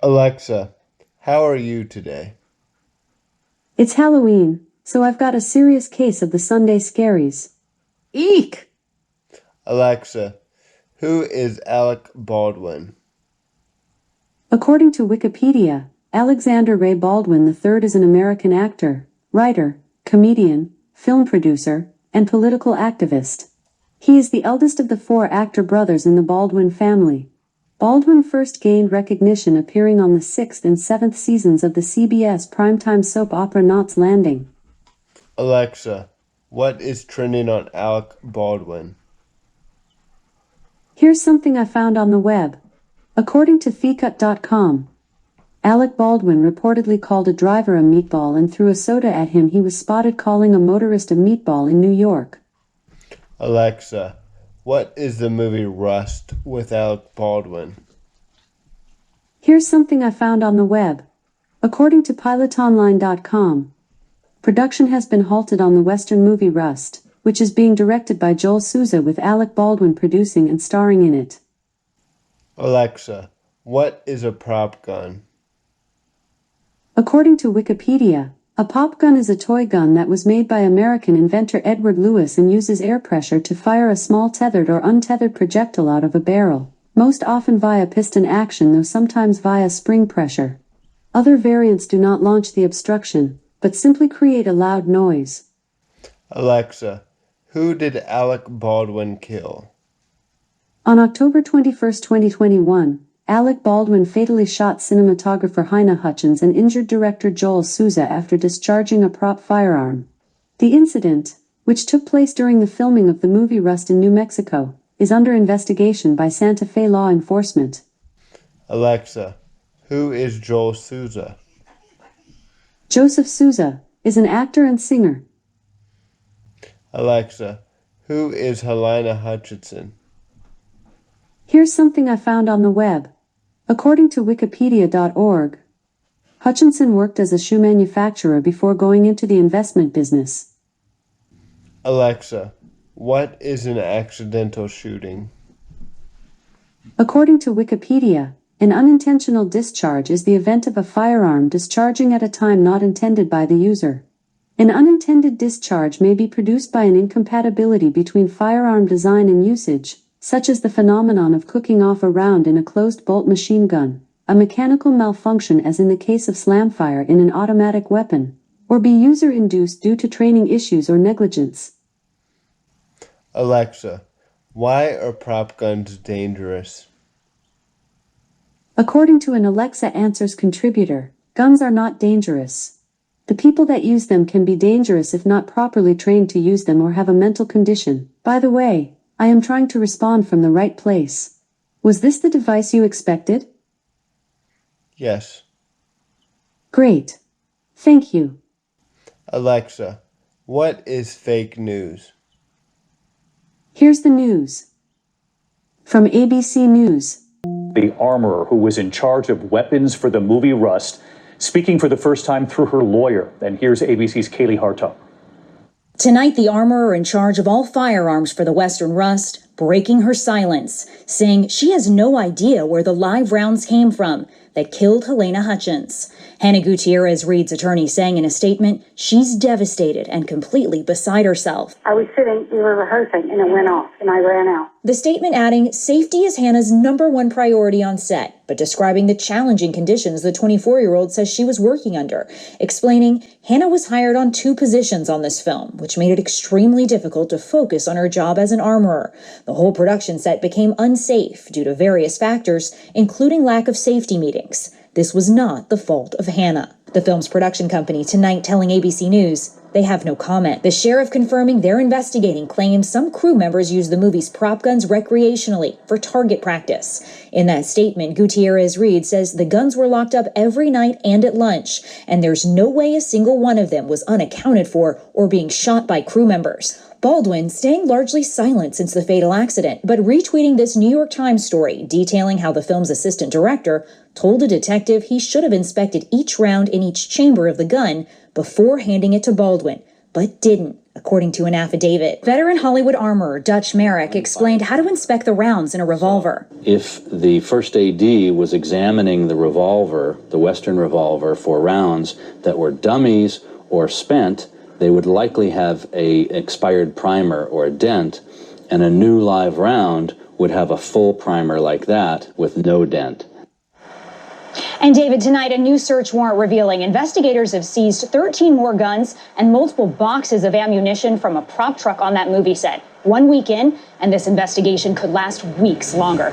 Alexa, how are you today? It's Halloween, so I've got a serious case of the Sunday scaries. Eek! Alexa, who is Alec Baldwin? According to Wikipedia, Alexander Ray Baldwin III is an American actor, writer, comedian, film producer, and political activist. He is the eldest of the four actor brothers in the Baldwin family. Baldwin first gained recognition appearing on the 6th and 7th seasons of the CBS primetime soap opera Knots Landing. Alexa, what is trending on Alec Baldwin? Here's something I found on the web. According to thecut.com, Alec Baldwin reportedly called a driver a meatball and threw a soda at him. He was spotted calling a motorist a meatball in New York. Alexa, what is the movie Rust with Alec Baldwin? Here's something I found on the web. According to pilotonline.com, production has been halted on the Western movie Rust, which is being directed by Joel Souza with Alec Baldwin producing and starring in it. Alexa, what is a prop gun? According to Wikipedia, a pop gun is a toy gun that was made by American inventor Edward Lewis and uses air pressure to fire a small tethered or untethered projectile out of a barrel, most often via piston action though sometimes via spring pressure. Other variants do not launch the obstruction, but simply create a loud noise. Alexa, who did Alec Baldwin kill? On October 21, 2021, Alec Baldwin fatally shot cinematographer Halyna Hutchins and injured director Joel Souza after discharging a prop firearm. The incident, which took place during the filming of the movie Rust in New Mexico, is under investigation by Santa Fe law enforcement. Alexa, who is Joel Souza? Joseph Souza is an actor and singer. Alexa, who is Halyna Hutchins? Here's something I found on the web. According to wikipedia.org, Hutchinson worked as a shoe manufacturer before going into the investment business. Alexa, what is an accidental shooting? According to Wikipedia, an unintentional discharge is the event of a firearm discharging at a time not intended by the user. An unintended discharge may be produced by an incompatibility between firearm design and usage, such as the phenomenon of cooking off a round in a closed-bolt machine gun, a mechanical malfunction as in the case of slamfire in an automatic weapon, or be user-induced due to training issues or negligence. Alexa, why are prop guns dangerous? According to an Alexa Answers contributor, guns are not dangerous. The people that use them can be dangerous if not properly trained to use them or have a mental condition. By the way, I am trying to respond from the right place. Was this the device you expected? Yes. Great. Thank you. Alexa, what is fake news? Here's the news. From ABC News. The armorer who was in charge of weapons for the movie Rust, speaking for the first time through her lawyer. And here's ABC's Kaylee Harto. Tonight, the armorer in charge of all firearms for the Western Rust breaking her silence, saying she has no idea where the live rounds came from that killed Halyna Hutchins. Hannah Gutierrez-Reed's attorney saying in a statement she's devastated and completely beside herself. I was sitting, we were rehearsing, and it went off, and I ran out. The statement adding safety is Hannah's #1 priority on set, but describing the challenging conditions the 24-year-old says she was working under, explaining Hannah was hired on 2 positions on this film, which made it extremely difficult to focus on her job as an armorer. The whole production set became unsafe due to various factors, including lack of safety meetings. This was not the fault of Hannah. The film's production company tonight telling ABC News they have no comment. The sheriff confirming they're investigating claims some crew members used the movie's prop guns recreationally for target practice. In that statement, Gutierrez-Reed says the guns were locked up every night and at lunch, and there's no way a single one of them was unaccounted for or being shot by crew members. Baldwin staying largely silent since the fatal accident, but retweeting this New York Times story detailing how the film's assistant director told a detective he should have inspected each round in each chamber of the gun before handing it to Baldwin. but didn't, according to an affidavit. Veteran Hollywood armorer Dutch Merrick explained how to inspect the rounds in a revolver. If the first AD was examining the revolver, the Western revolver, for rounds that were dummies or spent, they would likely have a expired primer or a dent, and a new live round would have a full primer like that with no dent. And David, tonight a new search warrant revealing investigators have seized 13 more guns and multiple boxes of ammunition from a prop truck on that movie set. 1 week in, and this investigation could last weeks longer.